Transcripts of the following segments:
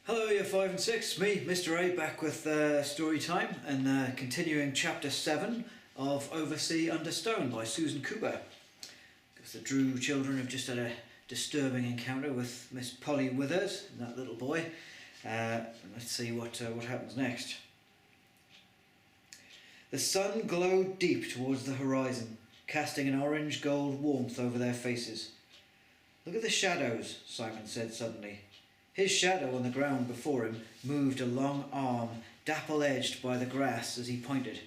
Hello, year 5 and 6, me, Mr. A, back with story time and continuing chapter 7 of Oversea Under Stone by Susan Cooper. Because the Drew children have just had a disturbing encounter with Miss Polly Withers and that little boy. Let's see what happens next. The sun glowed deep towards the horizon, casting an orange-gold warmth over their faces. "Look at the shadows," Simon said suddenly. His shadow on the ground before him moved a long arm, dapple-edged by the grass as he pointed.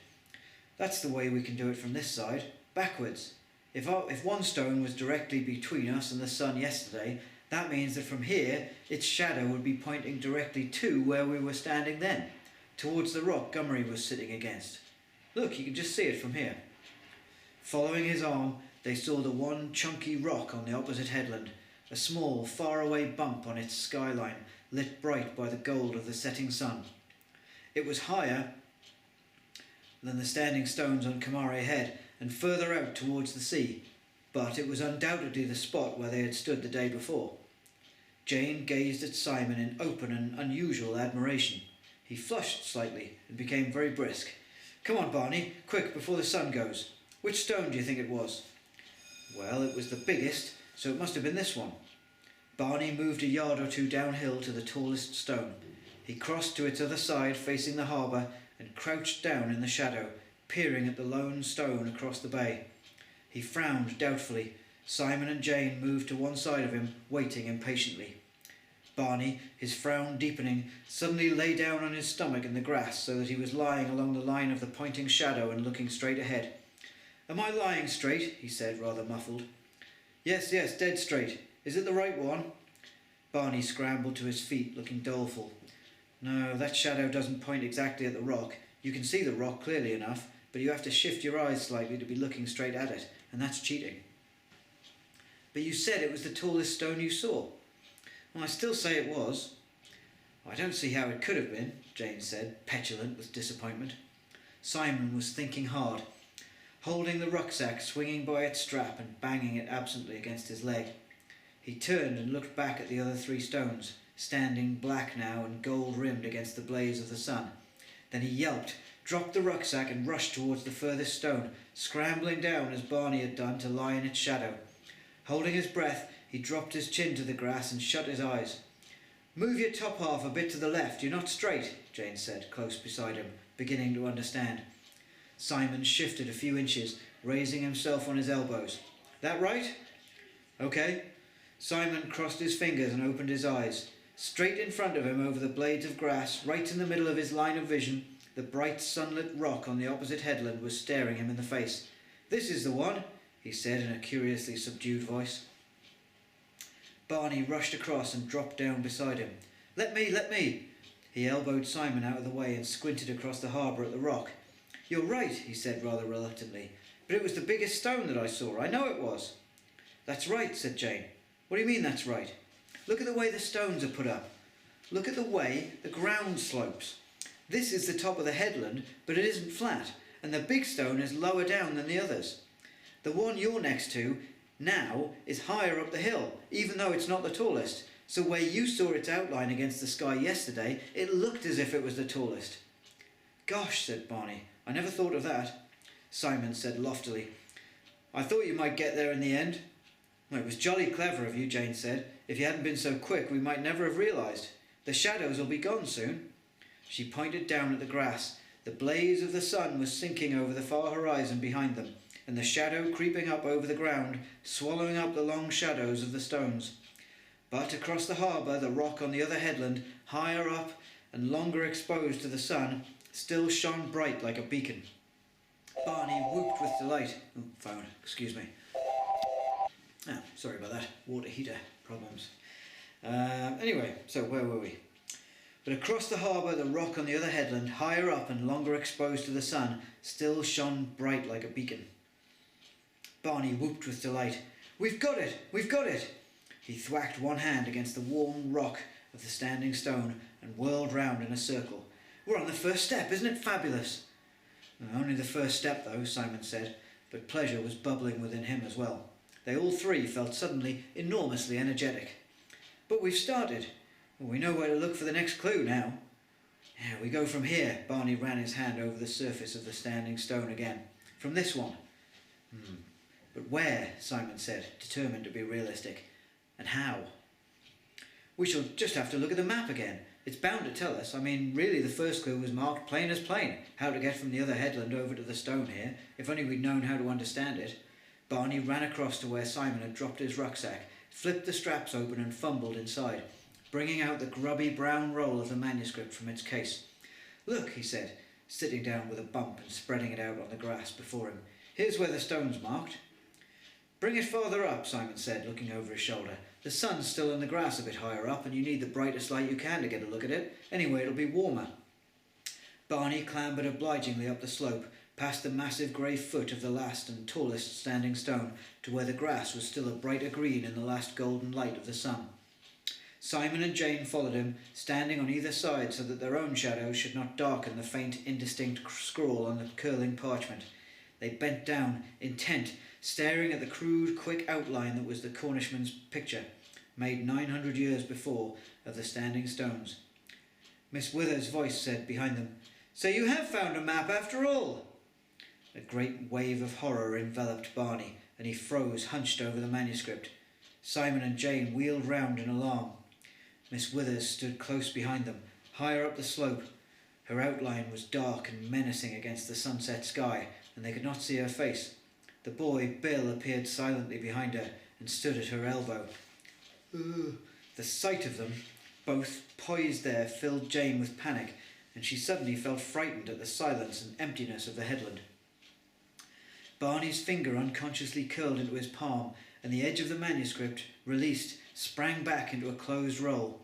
"That's the way we can do it from this side, backwards. If one stone was directly between us and the sun yesterday, that means that from here its shadow would be pointing directly to where we were standing then, towards the rock Gummery was sitting against. Look, you can just see it from here." Following his arm, they saw the one chunky rock on the opposite headland, a small, faraway bump on its skyline, lit bright by the gold of the setting sun. It was higher than the standing stones on Kamare Head and further out towards the sea, but it was undoubtedly the spot where they had stood the day before. Jane gazed at Simon in open and unusual admiration. He flushed slightly and became very brisk. "Come on, Barney, quick, before the sun goes. Which stone do you think it was?" "Well, it was the biggest, so it must have been this one." Barney moved a yard or two downhill to the tallest stone. He crossed to its other side, facing the harbour, and crouched down in the shadow, peering at the lone stone across the bay. He frowned doubtfully. Simon and Jane moved to one side of him, waiting impatiently. Barney, his frown deepening, suddenly lay down on his stomach in the grass so that he was lying along the line of the pointing shadow and looking straight ahead. "Am I lying straight?" he said, rather muffled. Yes, dead straight. Is it the right one?" Barney scrambled to his feet, looking doleful. "No, that shadow doesn't point exactly at the rock. You can see the rock clearly enough, but you have to shift your eyes slightly to be looking straight at it, and that's cheating." "But you said it was the tallest stone you saw." "Well, I still say it was." "I don't see how it could have been," Jane said, petulant with disappointment. Simon was thinking hard, holding the rucksack swinging by its strap and banging it absently against his leg. He turned and looked back at the other three stones, standing black now and gold-rimmed against the blaze of the sun. Then he yelped, dropped the rucksack and rushed towards the furthest stone, scrambling down as Barney had done to lie in its shadow. Holding his breath, he dropped his chin to the grass and shut his eyes. "Move your top half a bit to the left, you're not straight," Jane said, close beside him, beginning to understand. Simon shifted a few inches, raising himself on his elbows. "That right?" "Okay." Simon crossed his fingers and opened his eyes. Straight in front of him over the blades of grass, right in the middle of his line of vision, the bright sunlit rock on the opposite headland was staring him in the face. "This is the one," he said in a curiously subdued voice. Barney rushed across and dropped down beside him. Let me!" He elbowed Simon out of the way and squinted across the harbour at the rock. "You're right," he said rather reluctantly, "but it was the biggest stone that I saw. I know it was." "That's right," said Jane. "What do you mean, that's right?" "Look at the way the stones are put up. Look at the way the ground slopes. This is the top of the headland, but it isn't flat, and the big stone is lower down than the others. The one you're next to now is higher up the hill, even though it's not the tallest. So where you saw its outline against the sky yesterday, it looked as if it was the tallest." "Gosh," said Barney, "I never thought of that." Simon said loftily, "I thought you might get there in the end." "Well, it was jolly clever of you," Jane said. "If you hadn't been so quick, we might never have realised. The shadows will be gone soon." She pointed down at the grass. The blaze of the sun was sinking over the far horizon behind them, and the shadow creeping up over the ground, swallowing up the long shadows of the stones. But across the harbour, the rock on the other headland, higher up and longer exposed to the sun, still shone bright like a beacon. Barney whooped with delight. Phone, excuse me. Sorry about that. Water heater problems. Anyway, so where were we? But across the harbour, the rock on the other headland, higher up and longer exposed to the sun, still shone bright like a beacon. Barney whooped with delight. We've got it! We've got it!" He thwacked one hand against the warm rock of the standing stone and whirled round in a circle. "We're on the first step, isn't it fabulous?" "Only the first step, though," Simon said, but pleasure was bubbling within him as well. They all three felt suddenly enormously energetic. "But we've started." Well, we know where to look for the next clue now. Yeah, we go from here. Barney ran his hand over the surface of the standing stone again. From this one. But where? Simon said, determined to be realistic. And how? We shall just have to look at the map again. It's bound to tell us. I mean, really the first clue was marked plain as plain. How to get from the other headland over to the stone here, if only we'd known how to understand it. Barney ran across to where Simon had dropped his rucksack, flipped the straps open and fumbled inside, bringing out the grubby brown roll of the manuscript from its case. Look, he said, sitting down with a bump and spreading it out on the grass before him. Here's where the stone's marked. Bring it farther up, Simon said, looking over his shoulder. The sun's still in the grass a bit higher up, and you need the brightest light you can to get a look at it. Anyway, it'll be warmer. Barney clambered obligingly up the slope, past the massive grey foot of the last and tallest standing stone, to where the grass was still a brighter green in the last golden light of the sun. Simon and Jane followed him, standing on either side so that their own shadows should not darken the faint, indistinct scrawl on the curling parchment. They bent down, intent, staring at the crude, quick outline that was the Cornishman's picture, made 900 years before, of the standing stones. Miss Withers' voice said behind them, "So you have found a map after all!" A great wave of horror enveloped Barney, and he froze, hunched over the manuscript. Simon and Jane wheeled round in alarm. Miss Withers stood close behind them, higher up the slope. Her outline was dark and menacing against the sunset sky, and they could not see her face. The boy, Bill, appeared silently behind her and stood at her elbow. The sight of them, both poised there, filled Jane with panic, and she suddenly felt frightened at the silence and emptiness of the headland. Barney's finger unconsciously curled into his palm, and the edge of the manuscript, released, sprang back into a closed roll.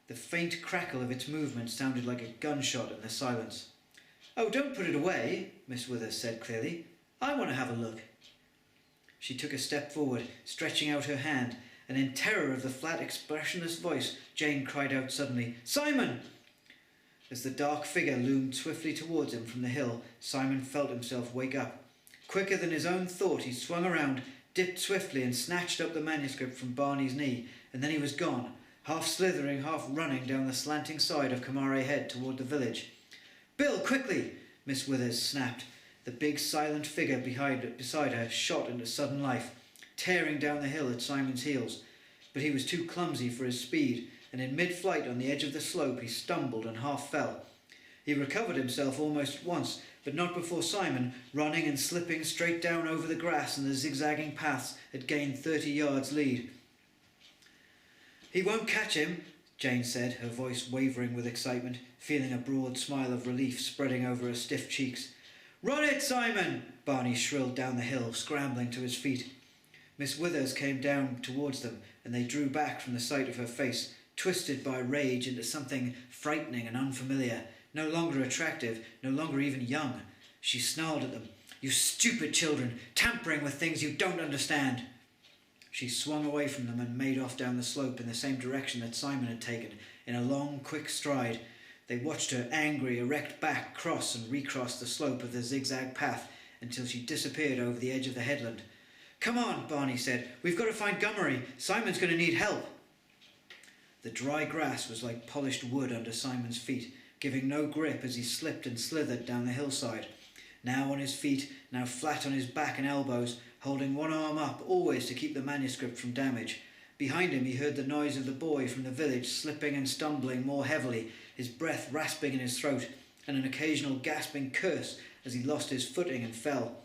The faint crackle of its movement sounded like a gunshot in the silence. "Oh, don't put it away," Miss Withers said clearly. "I want to have a look." She took a step forward, stretching out her hand, and in terror of the flat, expressionless voice, Jane cried out suddenly, "Simon!" As the dark figure loomed swiftly towards him from the hill, Simon felt himself wake up. Quicker than his own thought, he swung around, dipped swiftly and snatched up the manuscript from Barney's knee, and then he was gone, half slithering, half running down the slanting side of Kamare Head toward the village. "Bill, quickly!" Miss Withers snapped. The big silent figure beside her shot into sudden life, tearing down the hill at Simon's heels. But he was too clumsy for his speed, and in mid-flight on the edge of the slope he stumbled and half fell. He recovered himself almost at once, but not before Simon, running and slipping straight down over the grass and the zigzagging paths, had gained 30 yards lead. "He won't catch him," Jane said, her voice wavering with excitement, feeling a broad smile of relief spreading over her stiff cheeks. "Run it, Simon!" Barney shrilled down the hill, scrambling to his feet. Miss Withers came down towards them, and they drew back from the sight of her face, twisted by rage into something frightening and unfamiliar, no longer attractive, no longer even young. She snarled at them. "You stupid children, tampering with things you don't understand!" She swung away from them and made off down the slope in the same direction that Simon had taken, in a long, quick stride. They watched her angry, erect back cross and recross the slope of the zigzag path until she disappeared over the edge of the headland. "Come on," Barney said. "We've got to find Gummery. Simon's going to need help." The dry grass was like polished wood under Simon's feet, giving no grip as he slipped and slithered down the hillside. Now on his feet, now flat on his back and elbows, holding one arm up, always to keep the manuscript from damage. Behind him he heard the noise of the boy from the village, slipping and stumbling more heavily, his breath rasping in his throat, and an occasional gasping curse as he lost his footing and fell.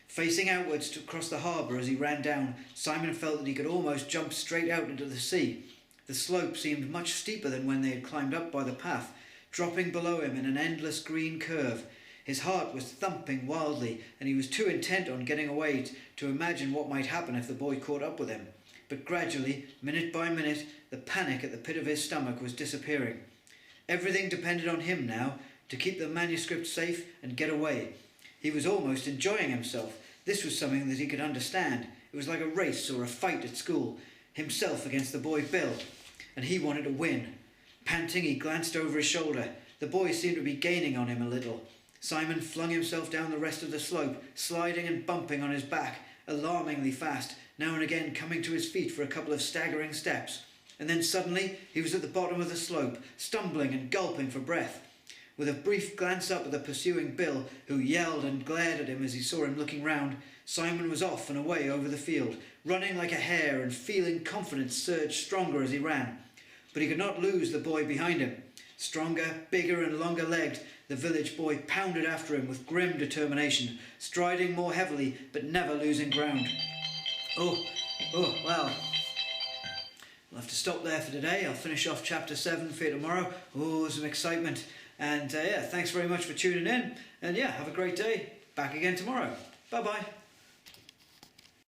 Facing outwards across the harbour as he ran down, Simon felt that he could almost jump straight out into the sea. The slope seemed much steeper than when they had climbed up by the path, dropping below him in an endless green curve. His heart was thumping wildly, and he was too intent on getting away to imagine what might happen if the boy caught up with him. But gradually, minute by minute, the panic at the pit of his stomach was disappearing. Everything depended on him now, to keep the manuscript safe and get away. He was almost enjoying himself. This was something that he could understand. It was like a race or a fight at school, himself against the boy Bill, and he wanted to win. Panting, he glanced over his shoulder. The boy seemed to be gaining on him a little. Simon flung himself down the rest of the slope, sliding and bumping on his back, alarmingly fast, now and again coming to his feet for a couple of staggering steps. And then suddenly he was at the bottom of the slope, stumbling and gulping for breath. With a brief glance up at the pursuing Bill, who yelled and glared at him as he saw him looking round, Simon was off and away over the field, running like a hare and feeling confidence surge stronger as he ran. But he could not lose the boy behind him. Stronger, bigger and longer legged, the village boy pounded after him with grim determination, striding more heavily but never losing ground. Oh, well, I'll have to stop there for today. I'll finish off chapter 7 for you tomorrow. Oh, some excitement. And yeah, thanks very much for tuning in. And yeah, have a great day. Back again tomorrow. Bye-bye.